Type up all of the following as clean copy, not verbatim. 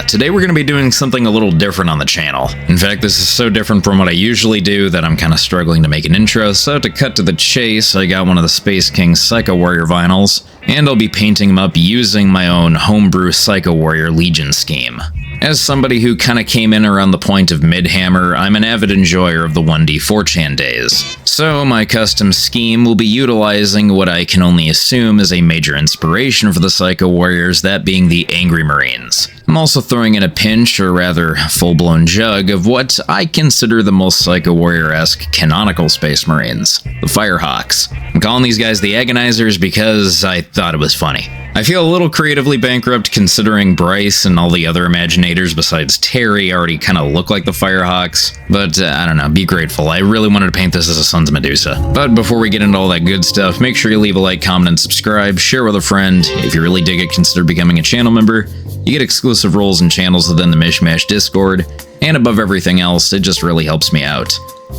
Today we're going to be doing something a little different on the channel. In fact, this is so different from what I usually do that I'm kind of struggling to make an intro, so to cut to the chase, I got one of the SpaceKing Psycho Warrior vinyls, and I'll be painting them up using my own homebrew Psycho Warrior Legion scheme. As somebody who kind of came in around the point of Midhammer, I'm an avid enjoyer of the 1D 4chan days. So my custom scheme will be utilizing what I can only assume is a major inspiration for the Psycho Warriors, that being the Angry Marines. I'm also throwing in a pinch, or rather full-blown jug, of what I consider the most Psycho Warrior-esque canonical Space Marines, the Firehawks. I'm calling these guys the Agonizers because I thought it was funny. I feel a little creatively bankrupt considering Bryce and all the other Imaginators besides Terry already kind of look like the Firehawks, but I don't know, be grateful. I really wanted to paint this as a Sons of Medusa. But before we get into all that good stuff, make sure you leave a like, comment, and subscribe, share with a friend. If you really dig it, consider becoming a channel member. You get exclusive roles and channels within the Mishmash Discord, and above everything else, it just really helps me out.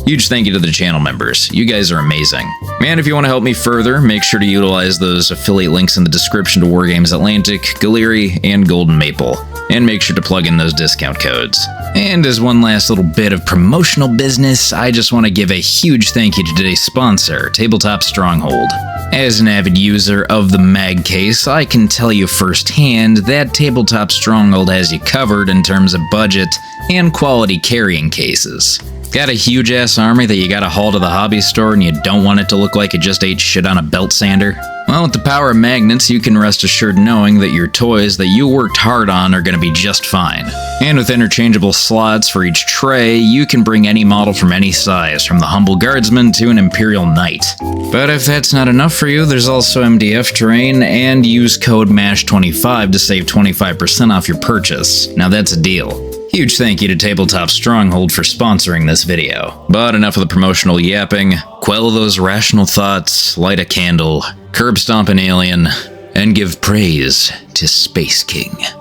Huge thank you to the channel members. You guys are amazing. And if you want to help me further, make sure to utilize those affiliate links in the description to Wargames Atlantic, Galiri, and Golden Maple. And make sure to plug in those discount codes. And as one last little bit of promotional business, I just want to give a huge thank you to today's sponsor, Tabletop Stronghold. As an avid user of the mag case, I can tell you firsthand that Tabletop Stronghold has you covered in terms of budget and quality carrying cases. Got a huge-ass army that you gotta haul to the hobby store and you don't want it to look like it just ate shit on a belt sander? Well, with the power of magnets, you can rest assured knowing that your toys that you worked hard on are gonna be just fine. And with interchangeable slots for each tray, you can bring any model from any size, from the humble guardsman to an Imperial Knight. But if that's not enough for you, there's also MDF terrain, and use code MASH25 to save 25% off your purchase. Now that's a deal. Huge thank you to Tabletop Stronghold for sponsoring this video. But enough of the promotional yapping, quell those rational thoughts, light a candle, curb stomp an alien, and give praise to SpaceKing.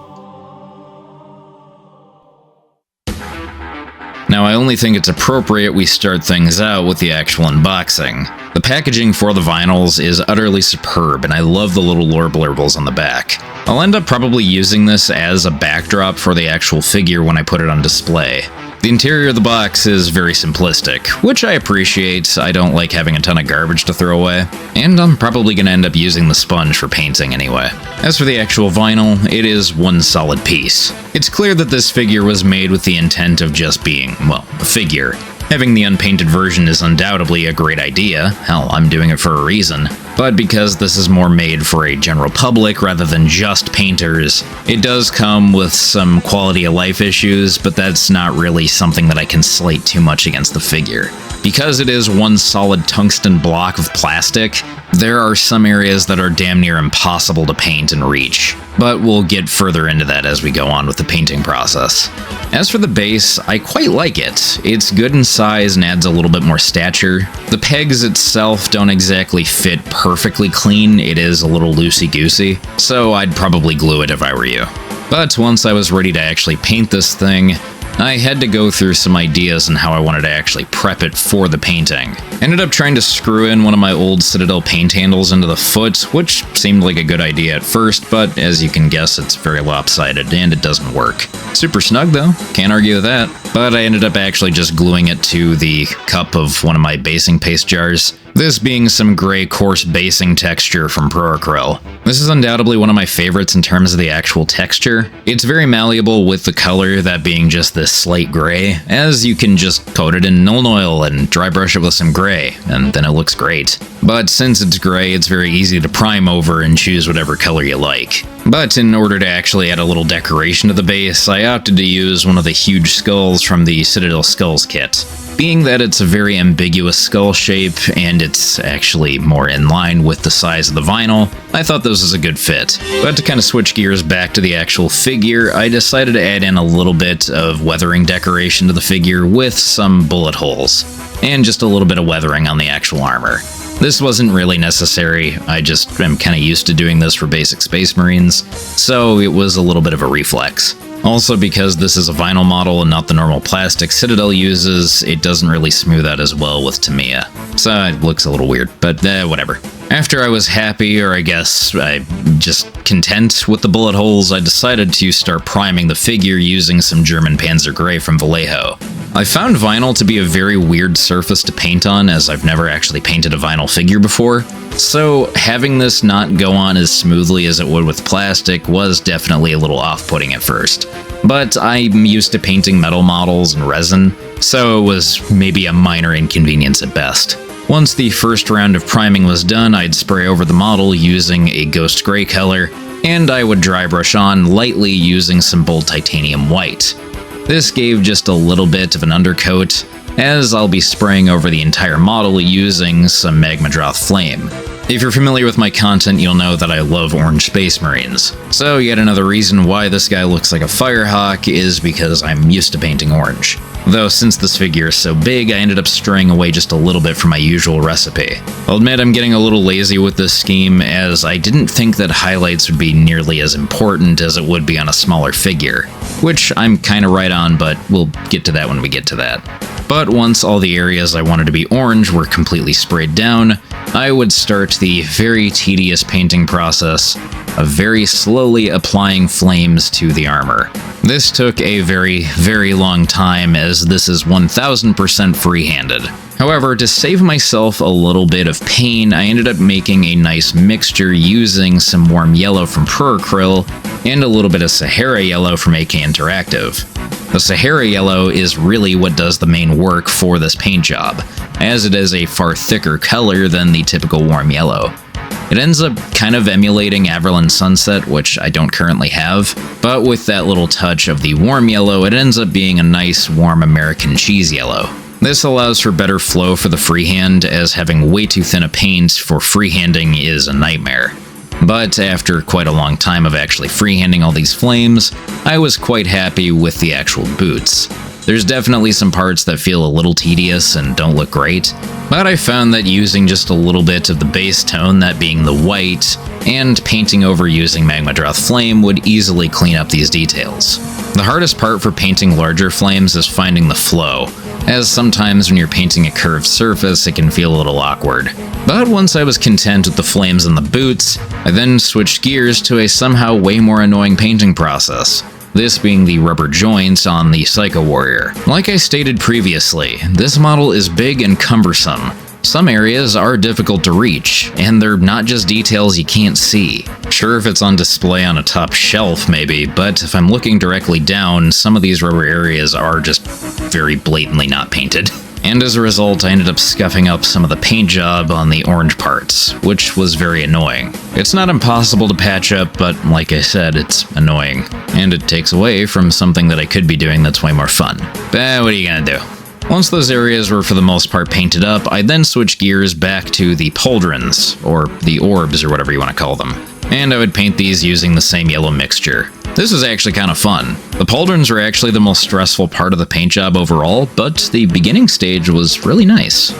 Now, I only think it's appropriate we start things out with the actual unboxing. The packaging for the vinyls is utterly superb, and I love the little lore blurbles on the back. I'll end up probably using this as a backdrop for the actual figure when I put it on display. The interior of the box is very simplistic, which I appreciate. I don't like having a ton of garbage to throw away, and I'm probably going to end up using the sponge for painting anyway. As for the actual vinyl, it is one solid piece. It's clear that this figure was made with the intent of just being, well, a figure. Having the unpainted version is undoubtedly a great idea. Hell, I'm doing it for a reason. But because this is more made for a general public rather than just painters, it does come with some quality of life issues, but that's not really something that I can slate too much against the figure. Because it is one solid tungsten block of plastic, there are some areas that are damn near impossible to paint and reach, but we'll get further into that as we go on with the painting process. As for the base, I quite like it. It's good in size and adds a little bit more stature. The pegs itself don't exactly fit perfectly clean, it is a little loosey-goosey, so I'd probably glue it if I were you. But once I was ready to actually paint this thing, I had to go through some ideas on how I wanted to actually prep it for the painting. Ended up trying to screw in one of my old Citadel paint handles into the foot, which seemed like a good idea at first, but as you can guess, it's very lopsided and it doesn't work. Super snug though, can't argue with that. But I ended up actually just gluing it to the cup of one of my basing paste jars. This being some gray coarse basing texture from Proacryl. This is undoubtedly one of my favorites in terms of the actual texture. It's very malleable with the color, that being just this slate gray, as you can just coat it in Nuln Oil and dry brush it with some gray, and then it looks great. But since it's gray, it's very easy to prime over and choose whatever color you like. But in order to actually add a little decoration to the base, I opted to use one of the huge skulls from the Citadel Skulls kit. Being that it's a very ambiguous skull shape, and it's actually more in line with the size of the vinyl, I thought this was a good fit. But to kind of switch gears back to the actual figure, I decided to add in a little bit of weathering decoration to the figure with some bullet holes, and just a little bit of weathering on the actual armor. This wasn't really necessary, I just am kind of used to doing this for basic Space Marines, so it was a little bit of a reflex. Also, because this is a vinyl model and not the normal plastic Citadel uses, it doesn't really smooth out as well with Tamiya. So it looks a little weird, but whatever. After I was happy, or I guess I just content with the bullet holes, I decided to start priming the figure using some German Panzer Grey from Vallejo. I found vinyl to be a very weird surface to paint on, as I've never actually painted a vinyl figure before, so having this not go on as smoothly as it would with plastic was definitely a little off-putting at first. But I'm used to painting metal models and resin, so it was maybe a minor inconvenience at best. Once the first round of priming was done, I'd spray over the model using a ghost gray color, and I would dry brush on lightly using some bold titanium white. This gave just a little bit of an undercoat, as I'll be spraying over the entire model using some Magma Droth Flame. If you're familiar with my content, you'll know that I love orange Space Marines. So yet another reason why this guy looks like a Firehawk is because I'm used to painting orange. Though since this figure is so big, I ended up straying away just a little bit from my usual recipe. I'll admit I'm getting a little lazy with this scheme, as I didn't think that highlights would be nearly as important as it would be on a smaller figure. Which I'm kinda right on, but we'll get to that when we get to that. But once all the areas I wanted to be orange were completely sprayed down, I would start the very tedious painting process of very slowly applying flames to the armor. This took a very, very long time, as this is 1000% free-handed. However, to save myself a little bit of pain, I ended up making a nice mixture using some warm yellow from Proacryl and a little bit of Sahara yellow from AK Interactive. The Sahara yellow is really what does the main work for this paint job, as it is a far thicker color than the typical warm yellow. It ends up kind of emulating Averland Sunset, which I don't currently have, but with that little touch of the warm yellow, it ends up being a nice warm American cheese yellow. This allows for better flow for the freehand, as having way too thin a paint for freehanding is a nightmare. But after quite a long time of actually freehanding all these flames, I was quite happy with the actual boots. There's definitely some parts that feel a little tedious and don't look great, but I found that using just a little bit of the base tone, that being the white, and painting over using Magma Droth Flame would easily clean up these details. The hardest part for painting larger flames is finding the flow, as sometimes when you're painting a curved surface it can feel a little awkward. But once I was content with the flames and the boots, I then switched gears to a somehow way more annoying painting process. This being the rubber joints on the Psycho Warrior. Like I stated previously, this model is big and cumbersome. Some areas are difficult to reach, and they're not just details you can't see. Sure, if it's on display on a top shelf maybe, but if I'm looking directly down, some of these rubber areas are just very blatantly not painted. And as a result, I ended up scuffing up some of the paint job on the orange parts, which was very annoying. It's not impossible to patch up, but like I said, it's annoying. And it takes away from something that I could be doing that's way more fun. But what are you gonna do? Once those areas were for the most part painted up, I then switched gears back to the pauldrons, or the orbs, or whatever you want to call them. And I would paint these using the same yellow mixture. This was actually kind of fun. The pauldrons were actually the most stressful part of the paint job overall, but the beginning stage was really nice.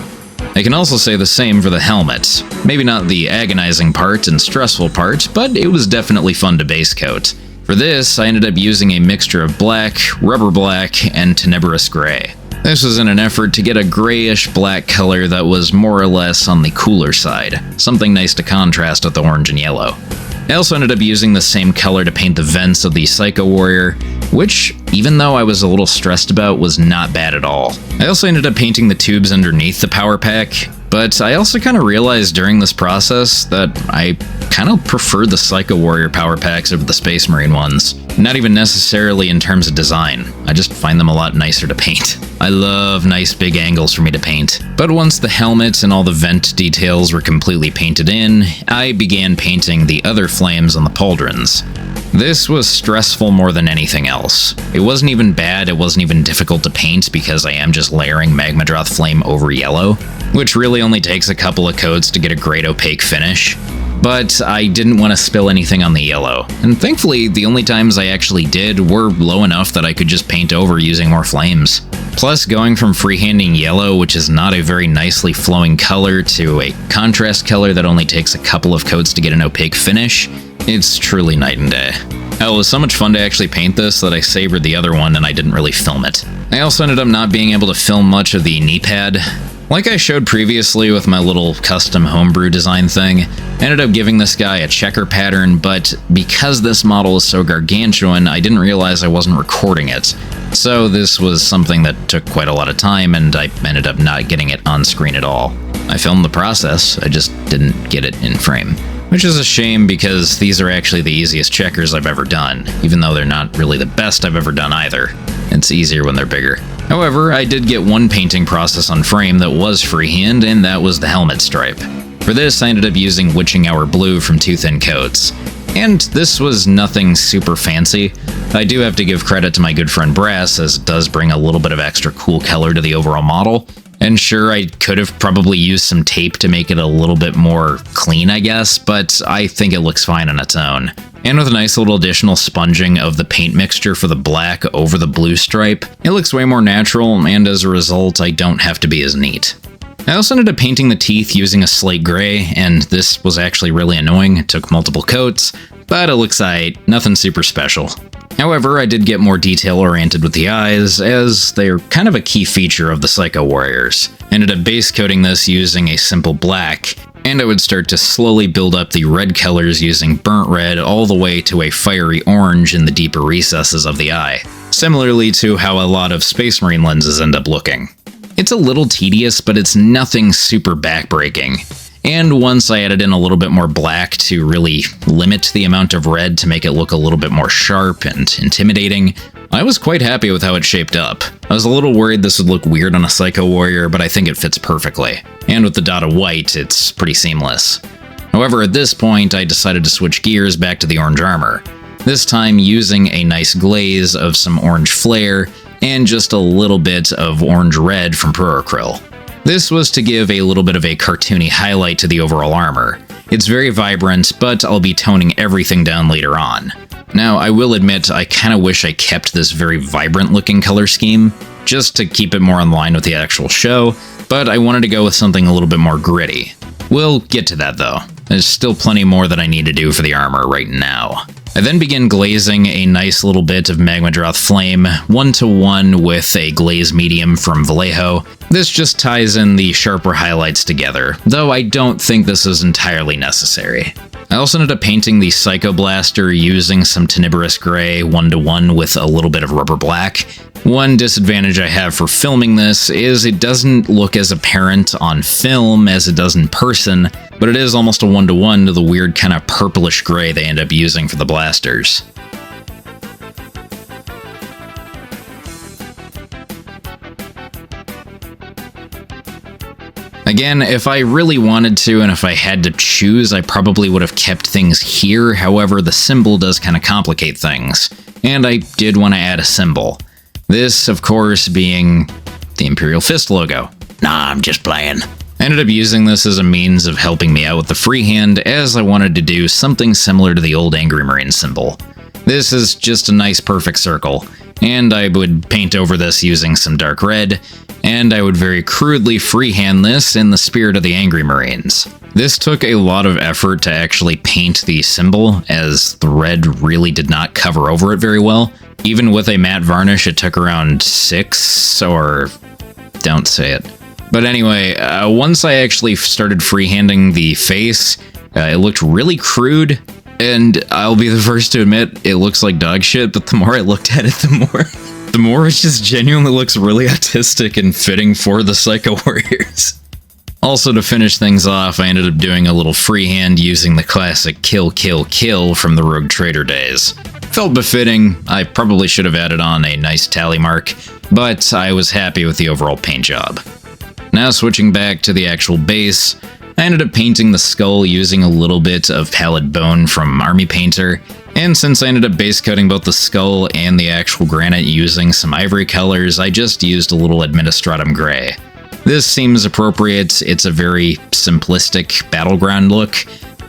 I can also say the same for the helmet. Maybe not the agonizing part and stressful part, but it was definitely fun to base coat. For this, I ended up using a mixture of black, rubber black, and tenebrous gray. This was in an effort to get a grayish black color that was more or less on the cooler side, something nice to contrast with the orange and yellow. I also ended up using the same color to paint the vents of the Psycho Warrior, which, even though I was a little stressed about, was not bad at all. I also ended up painting the tubes underneath the power pack, but I also kind of realized during this process that I kind of preferred the Psycho Warrior power packs over the Space Marine ones. Not even necessarily in terms of design, I just find them a lot nicer to paint. I love nice big angles for me to paint. But once the helmet and all the vent details were completely painted in, I began painting the other flames on the pauldrons. This was stressful more than anything else. It wasn't even bad, it wasn't even difficult to paint because I am just layering Magma Droth Flame over yellow, which really only takes a couple of coats to get a great opaque finish. But I didn't want to spill anything on the yellow, and thankfully the only times I actually did were low enough that I could just paint over using more flames. Plus, going from freehanding yellow, which is not a very nicely flowing color, to a contrast color that only takes a couple of coats to get an opaque finish, It's truly night and day. Hell, it was so much fun to actually paint this that I savored the other one and I didn't really film it. I also ended up not being able to film much of the knee pad. Like I showed previously with my little custom homebrew design thing, I ended up giving this guy a checker pattern, but because this model is so gargantuan, I didn't realize I wasn't recording it. So this was something that took quite a lot of time, and I ended up not getting it on screen at all. I filmed the process, I just didn't get it in frame. Which is a shame because these are actually the easiest checkers I've ever done, even though they're not really the best I've ever done either. It's easier when they're bigger. However, I did get one painting process on frame that was freehand, and that was the helmet stripe. For this, I ended up using Witching Hour Blue from Two Thin Coats. And this was nothing super fancy. I do have to give credit to my good friend Brass, as it does bring a little bit of extra cool color to the overall model. And sure, I could have probably used some tape to make it a little bit more clean, I guess, but I think it looks fine on its own. And with a nice little additional sponging of the paint mixture for the black over the blue stripe, it looks way more natural, and as a result, I don't have to be as neat. I also ended up painting the teeth using a slate gray, and this was actually really annoying. It took multiple coats, but it looks aight, nothing super special. However, I did get more detail-oriented with the eyes, as they're kind of a key feature of the Psycho Warriors. I ended up base coating this using a simple black, and I would start to slowly build up the red colors using burnt red all the way to a fiery orange in the deeper recesses of the eye, similarly to how a lot of Space Marine lenses end up looking. It's a little tedious, but it's nothing super backbreaking. And once I added in a little bit more black to really limit the amount of red to make it look a little bit more sharp and intimidating, I was quite happy with how it shaped up. I was a little worried this would look weird on a Psycho Warrior, but I think it fits perfectly. And with the dot of white, it's pretty seamless. However, at this point, I decided to switch gears back to the orange armor. This time using a nice glaze of some orange flare and just a little bit of orange red from Pro-Acryl. This was to give a little bit of a cartoony highlight to the overall armor. It's very vibrant, but I'll be toning everything down later on. Now, I will admit I kinda wish I kept this very vibrant looking color scheme, just to keep it more in line with the actual show, but I wanted to go with something a little bit more gritty. We'll get to that though. There's still plenty more that I need to do for the armor right now. I then begin glazing a nice little bit of Magmadroth Flame, 1-to-1 with a glaze medium from Vallejo. This just ties in the sharper highlights together, though I don't think this is entirely necessary. I also ended up painting the Psycho Blaster using some Tenebrous Gray 1-to-1 with a little bit of rubber black. One disadvantage I have for filming this is it doesn't look as apparent on film as it does in person, but it is almost a 1-to-1 to the weird kind of purplish gray they end up using for the blasters. Again, if I really wanted to and if I had to choose, I probably would have kept things here. However, the symbol does kind of complicate things, and I did want to add a symbol. This, of course, being the Imperial Fist logo. Nah, I'm just playing. I ended up using this as a means of helping me out with the freehand, as I wanted to do something similar to the old Angry Marine symbol. This is just a nice perfect circle, and I would paint over this using some dark red, and I would very crudely freehand this in the spirit of the Angry Marines. This took a lot of effort to actually paint the symbol, as the red really did not cover over it very well. Even with a matte varnish, it took around 6, or don't say it. But anyway, once I actually started freehanding the face, it looked really crude, and I'll be the first to admit it looks like dog shit, but the more I looked at it, the more it just genuinely looks really autistic and fitting for the Psycho Warriors. Also, to finish things off, I ended up doing a little freehand using the classic kill, kill, kill from the Rogue Trader days. Felt befitting. I probably should have added on a nice tally mark, but I was happy with the overall paint job. Now switching back to the actual base, I ended up painting the skull using a little bit of pallid bone from Army Painter, and since I ended up base coating both the skull and the actual granite using some ivory colors, I just used a little Administratum Gray. This seems appropriate. It's a very simplistic battleground look.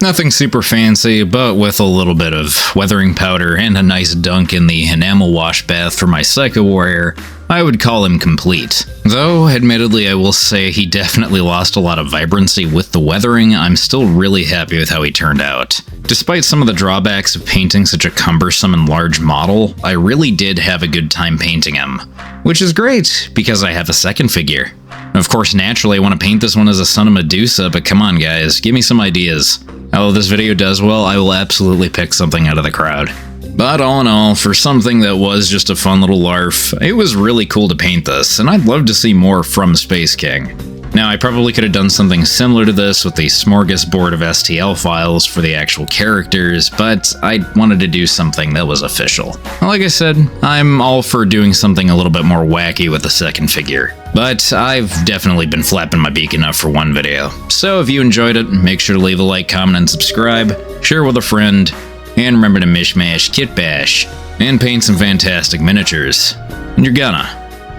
Nothing super fancy, but with a little bit of weathering powder and a nice dunk in the enamel wash bath for my Psycho Warrior, I would call him complete. Though, admittedly, I will say he definitely lost a lot of vibrancy with the weathering, I'm still really happy with how he turned out. Despite some of the drawbacks of painting such a cumbersome and large model, I really did have a good time painting him. Which is great, because I have a second figure. Of course, naturally, I want to paint this one as a son of Medusa, but come on guys, give me some ideas. Although this video does well, I will absolutely pick something out of the crowd. But all in all, for something that was just a fun little larf, it was really cool to paint this, and I'd love to see more from SpaceKing. Now, I probably could have done something similar to this with the smorgasbord of STL files for the actual characters, but I wanted to do something that was official. Like I said, I'm all for doing something a little bit more wacky with the second figure. But I've definitely been flapping my beak enough for one video. So if you enjoyed it, make sure to leave a like, comment, and subscribe, share with a friend, and remember to mishmash, kitbash, and paint some fantastic miniatures. And you're gonna.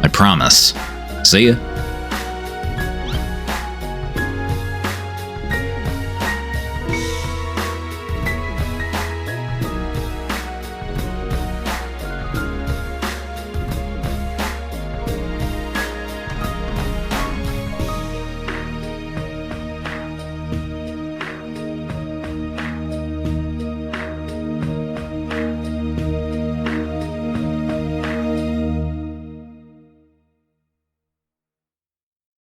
I promise. See ya.